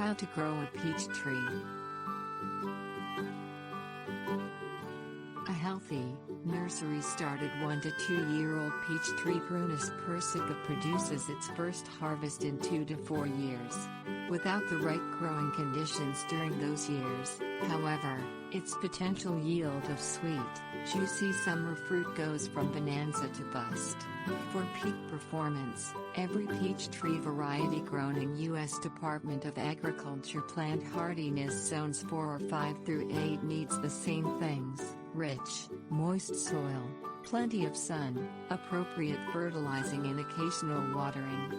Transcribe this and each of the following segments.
How to grow a peach tree. A healthy, nursery-started 1 to 2-year-old peach tree Prunus persica produces its first harvest in 2 to 4 years. Without the right growing conditions during those years, however, its potential yield of sweet, juicy summer fruit goes from bonanza to bust. For peak performance, every peach tree variety grown in U.S. Department of Agriculture plant hardiness zones 4 or 5 through 8 needs the same things: rich, moist soil, plenty of sun, appropriate fertilizing and occasional watering.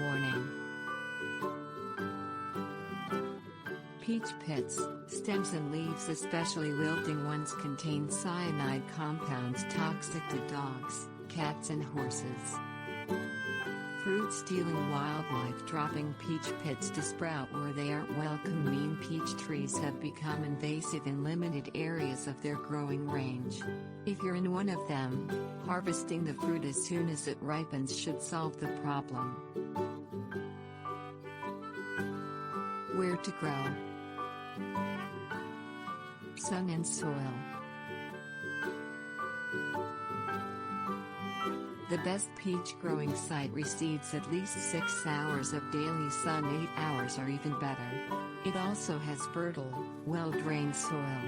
Warning. Peach pits, stems and leaves, especially wilting ones, contain cyanide compounds toxic to dogs, cats and horses. Fruit-stealing wildlife dropping peach pits to sprout where they aren't welcome mean peach trees have become invasive in limited areas of their growing range. If you're in one of them, harvesting the fruit as soon as it ripens should solve the problem. Where to grow. Sun and soil. The best peach growing site receives at least 6 hours of daily sun, 8 hours or even better. It also has fertile, well-drained soil.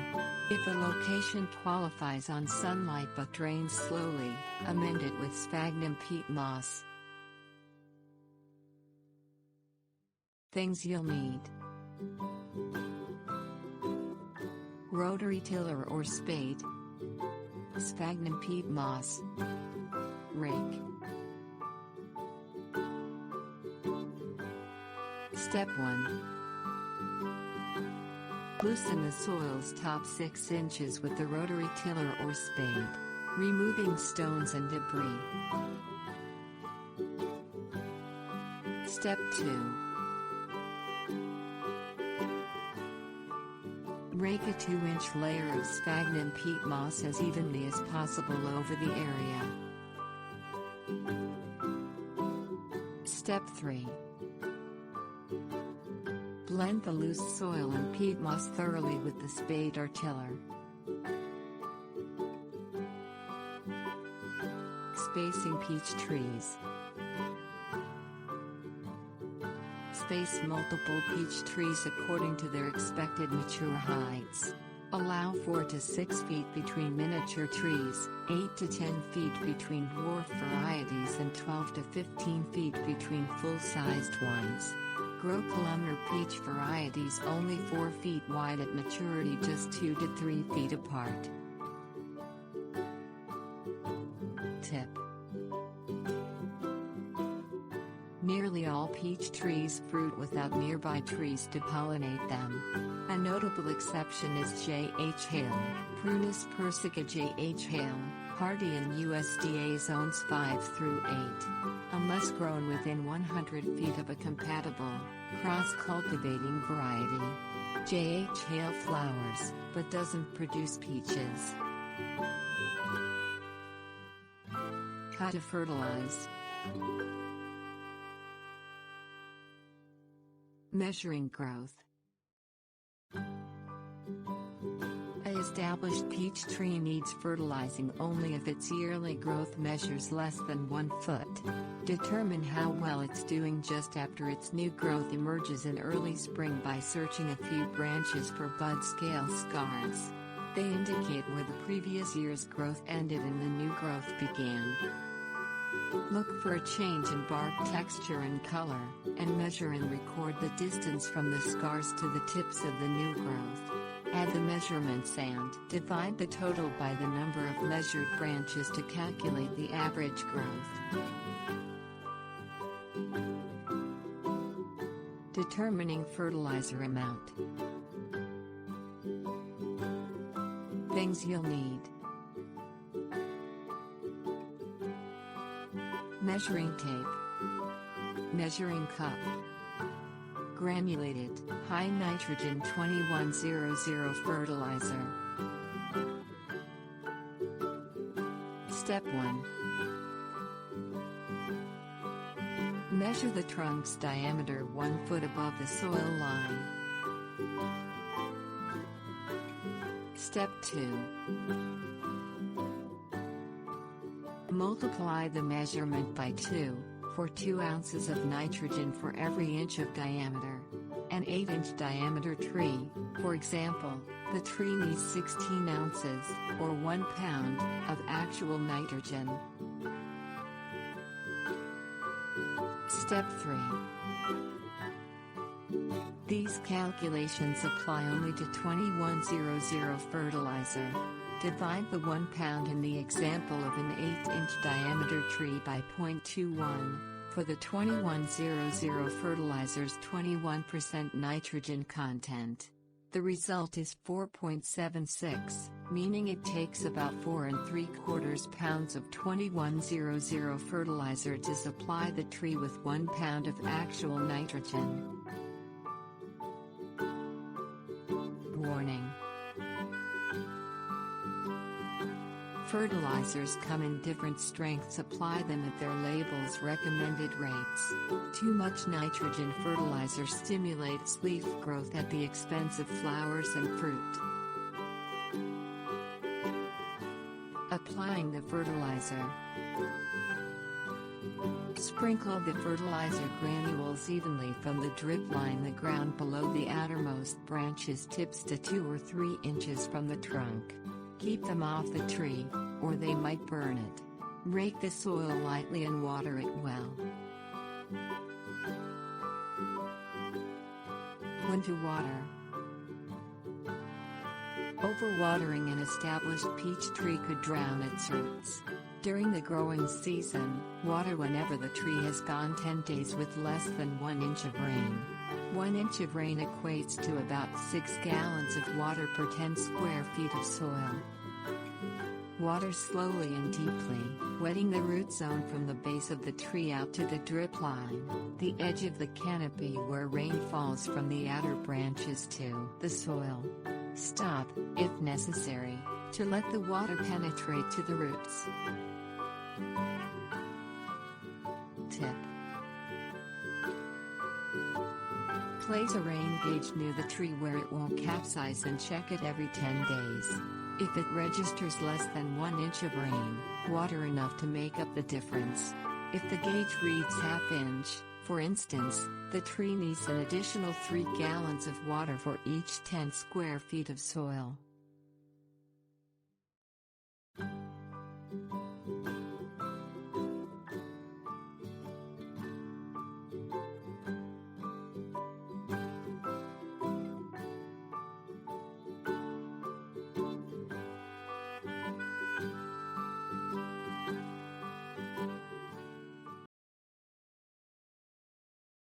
If a location qualifies on sunlight but drains slowly, amend it with sphagnum peat moss. Things you'll need: rotary tiller or spade, sphagnum peat moss, rake. Step 1. Loosen the soil's top 6 inches with the rotary tiller or spade, removing stones and debris. Step 2. Rake a 2-inch layer of sphagnum peat moss as evenly as possible over the area. Step 3. Blend the loose soil and peat moss thoroughly with the spade or tiller. Spacing peach trees. Space multiple peach trees according to their expected mature heights. Allow 4 to 6 feet between miniature trees, 8 to 10 feet between dwarf varieties and 12 to 15 feet between full-sized ones. Grow columnar peach varieties only 4 feet wide at maturity, just 2 to 3 feet apart. Tip. Nearly all peach trees fruit without nearby trees to pollinate them. A notable exception is J.H. Hale, Prunus persica J.H. Hale, hardy in USDA zones 5 through 8. Unless grown within 100 feet of a compatible, cross-cultivating variety. J.H. Hale flowers, but doesn't produce peaches. How to fertilize. Measuring growth. A established peach tree needs fertilizing only if its yearly growth measures less than 1 foot. Determine how well it's doing just after its new growth emerges in early spring by searching a few branches for bud scale scars. They indicate where the previous year's growth ended and the new growth began. Look for a change in bark texture and color, and measure and record the distance from the scars to the tips of the new growth. Add the measurements and divide the total by the number of measured branches to calculate the average growth. Determining fertilizer amount. Things you'll need: measuring tape, measuring cup, granulated, high nitrogen 2100 fertilizer. Step 1. Measure the trunk's diameter 1 foot above the soil line. Step 2. Multiply the measurement by 2, for 2 ounces of nitrogen for every inch of diameter. An 8-inch diameter tree, for example, the tree needs 16 ounces, or 1 pound, of actual nitrogen. Step 3. These calculations apply only to 2100 fertilizer. Divide the 1 pound in the example of an 8-inch diameter tree by 0.21, for the 2100 fertilizer's 21% nitrogen content. The result is 4.76, meaning it takes about 4 3/4 pounds of 2100 fertilizer to supply the tree with 1 pound of actual nitrogen. Warning: fertilizers come in different strengths. Apply them at their label's recommended rates. Too much nitrogen fertilizer stimulates leaf growth at the expense of flowers and fruit. Applying the fertilizer. Sprinkle the fertilizer granules evenly from the drip line the ground below the outermost branches tips to 2 or 3 inches from the trunk. Keep them off the tree, or they might burn it. Rake the soil lightly and water it well. When to water. Overwatering an established peach tree could drown its roots. During the growing season, water whenever the tree has gone 10 days with less than 1 inch of rain. 1 inch of rain equates to about 6 gallons of water per 10 square feet of soil. Water slowly and deeply, wetting the root zone from the base of the tree out to the drip line, the edge of the canopy where rain falls from the outer branches to the soil. Stop, if necessary, to let the water penetrate to the roots. Tip: place a rain gauge near the tree where it won't capsize and check it every 10 days. If it registers less than 1 inch of rain, water enough to make up the difference. If the gauge reads ½ inch, for instance, the tree needs an additional 3 gallons of water for each 10 square feet of soil.